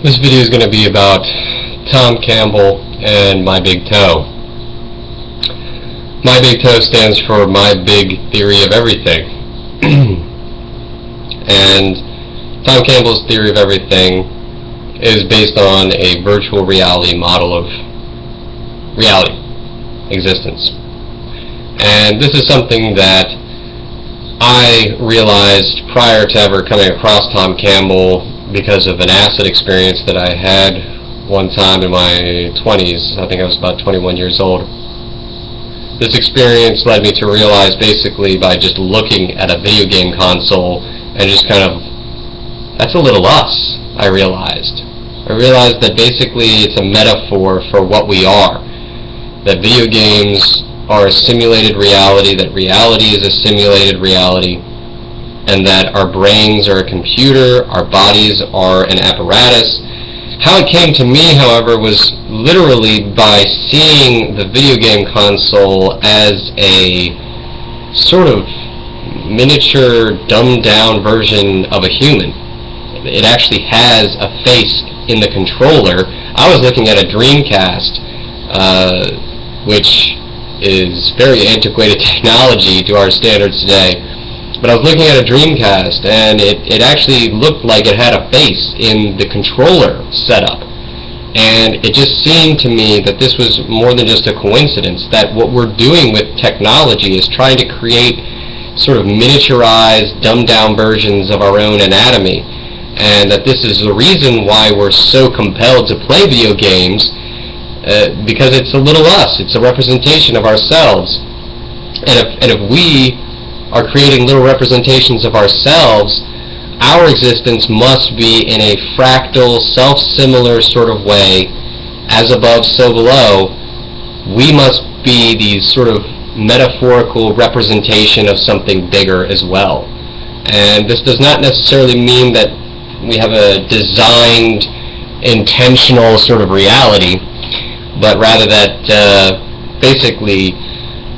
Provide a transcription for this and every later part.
This video is going to be about Tom Campbell and my big toe. My big toe stands for my big theory of everything. And Tom Campbell's theory of everything is based on a virtual reality model of reality, existence. And this is something that I realized prior to ever coming across Tom Campbell because of an acid experience that I had one time in my 20s. I think I was about 21 years old. This experience led me to realize, basically by just looking at a video game console and just kind of, that's a little us, I realized. I realized that basically it's a metaphor for what we are. That video games are a simulated reality, that reality is a simulated reality, and that our brains are a computer, our bodies are an apparatus. How it came to me, however, was literally by seeing the video game console as a sort of miniature, dumbed-down version of a human. It actually has a face in the controller. I was looking at a Dreamcast, which is very antiquated technology to our standards today. But I was looking at a Dreamcast, and it actually looked like it had a face in the controller setup. And it just seemed to me that this was more than just a coincidence, that what we're doing with technology is trying to create sort of miniaturized, dumbed-down versions of our own anatomy. And that this is the reason why we're so compelled to play video games, because it's a little us, it's a representation of ourselves. And if we are creating little representations of ourselves, our existence must be in a fractal, self-similar sort of way, as above, so below. We must be these sort of metaphorical representation of something bigger as well. And this does not necessarily mean that we have a designed, intentional sort of reality, but rather that basically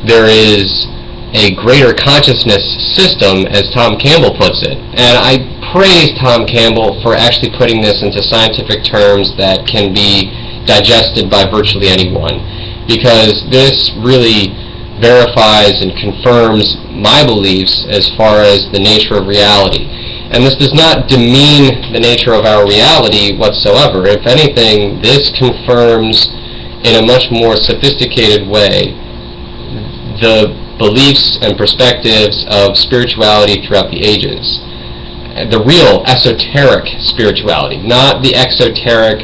there is a greater consciousness system, as Tom Campbell puts it. And I praise Tom Campbell for actually putting this into scientific terms that can be digested by virtually anyone, because this really verifies and confirms my beliefs as far as the nature of reality. And this does not demean the nature of our reality whatsoever. If anything, this confirms in a much more sophisticated way the beliefs and perspectives of spirituality throughout the ages. The real esoteric spirituality, not the exoteric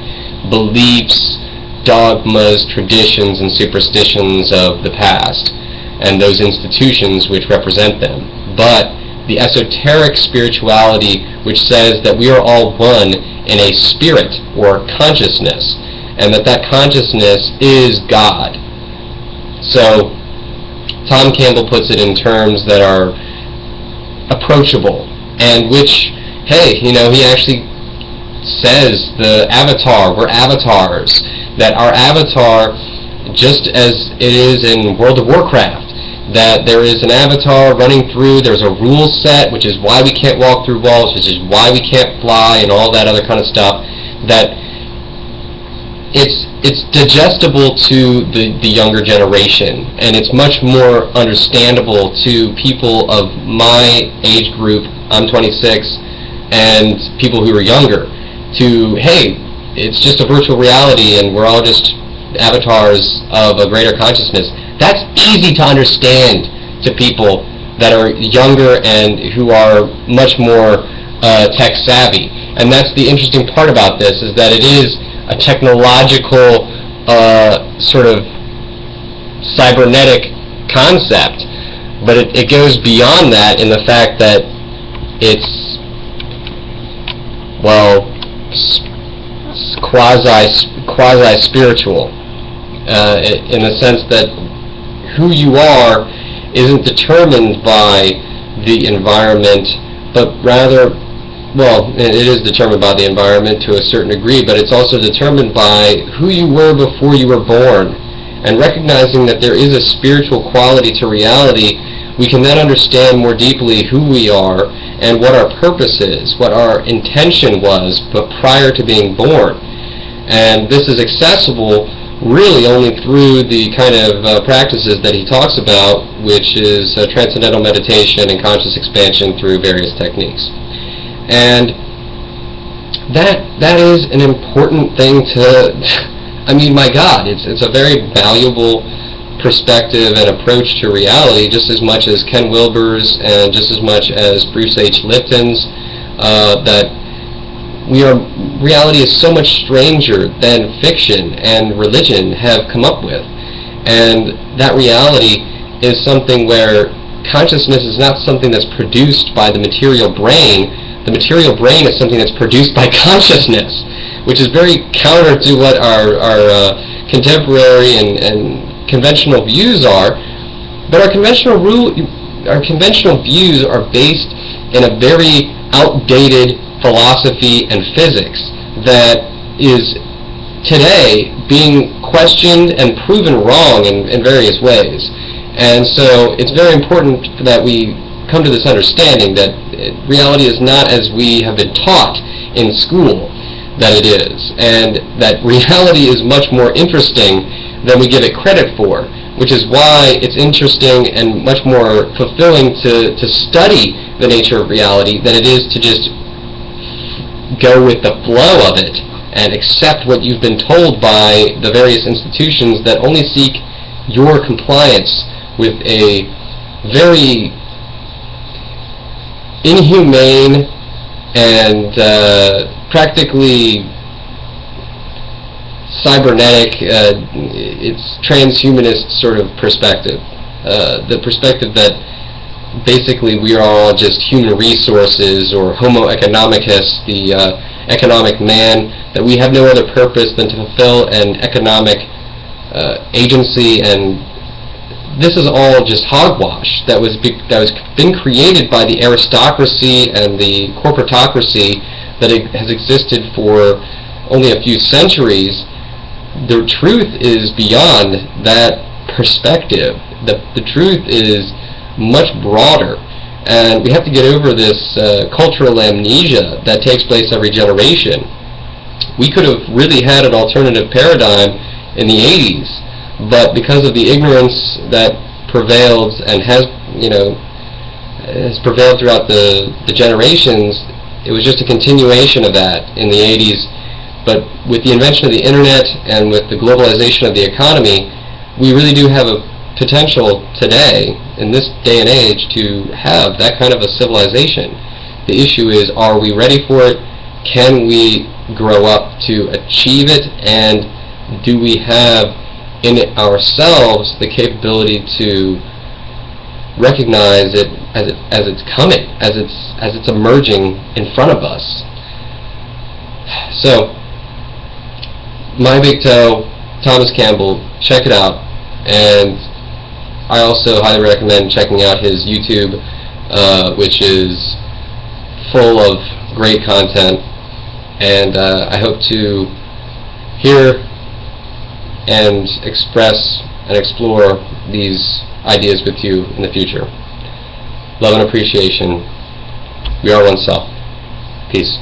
beliefs, dogmas, traditions, and superstitions of the past and those institutions which represent them, but the esoteric spirituality which says that we are all one in a spirit or consciousness, and that consciousness is God. So Tom Campbell puts it in terms that are approachable, and which, hey, he actually says the avatar, we're avatars, that our avatar, just as it is in World of Warcraft, that there is an avatar running through, there's a rule set, which is why we can't walk through walls, which is why we can't fly, and all that other kind of stuff, that it's digestible to the younger generation, and it's much more understandable to people of my age group. I'm 26, and people who are younger, to, hey, it's just a virtual reality and we're all just avatars of a greater consciousness. That's easy to understand to people that are younger and who are much more tech savvy. And that's the interesting part about this, is that it is a technological sort of cybernetic concept, but it goes beyond that in the fact that it's, well, quasi-spiritual, in the sense that who you are isn't determined by the environment, but rather, well, it is determined by the environment to a certain degree, but it's also determined by who you were before you were born. And recognizing that there is a spiritual quality to reality, we can then understand more deeply who we are and what our purpose is, what our intention was, but prior to being born. And this is accessible really only through the kind of practices that he talks about, which is transcendental meditation and conscious expansion through various techniques. And that is an important thing to, I mean, my God, it's a very valuable perspective and approach to reality, just as much as Ken Wilber's and just as much as Bruce H. Lipton's, that reality is so much stranger than fiction and religion have come up with. And that reality is something where consciousness is not something that's produced by the material brain. The material brain is something that's produced by consciousness, which is very counter to what our contemporary and conventional views are. But our conventional views are based in a very outdated philosophy and physics that is today being questioned and proven wrong in various ways. And so it's very important that we come to this understanding that reality is not as we have been taught in school that it is, and that reality is much more interesting than we give it credit for, which is why it's interesting and much more fulfilling to study the nature of reality than it is to just go with the flow of it and accept what you've been told by the various institutions that only seek your compliance with a very inhumane and practically cybernetic, it's transhumanist sort of perspective. The perspective that basically we are all just human resources, or homo economicus, the economic man, that we have no other purpose than to fulfill an economic agency. And this is all just hogwash that was been created by the aristocracy and the corporatocracy that has existed for only a few centuries. The truth is beyond that perspective. The truth is much broader, and we have to get over this cultural amnesia that takes place every generation. We could have really had an alternative paradigm in the 80s, but because of the ignorance that prevailed and has prevailed throughout the generations, it was just a continuation of that in the 80s. But with the invention of the internet and with the globalization of the economy, we really do have a potential today, in this day and age, to have that kind of a civilization. The issue is, are we ready for it? Can we grow up to achieve it? And do we have in ourselves the capability to recognize it as it's coming, as it's emerging in front of us? So, My Big Toe, Thomas Campbell, check it out. And I also highly recommend checking out his YouTube, which is full of great content. And I hope to hear and express and explore these ideas with you in the future. Love and appreciation. We are oneself. Peace.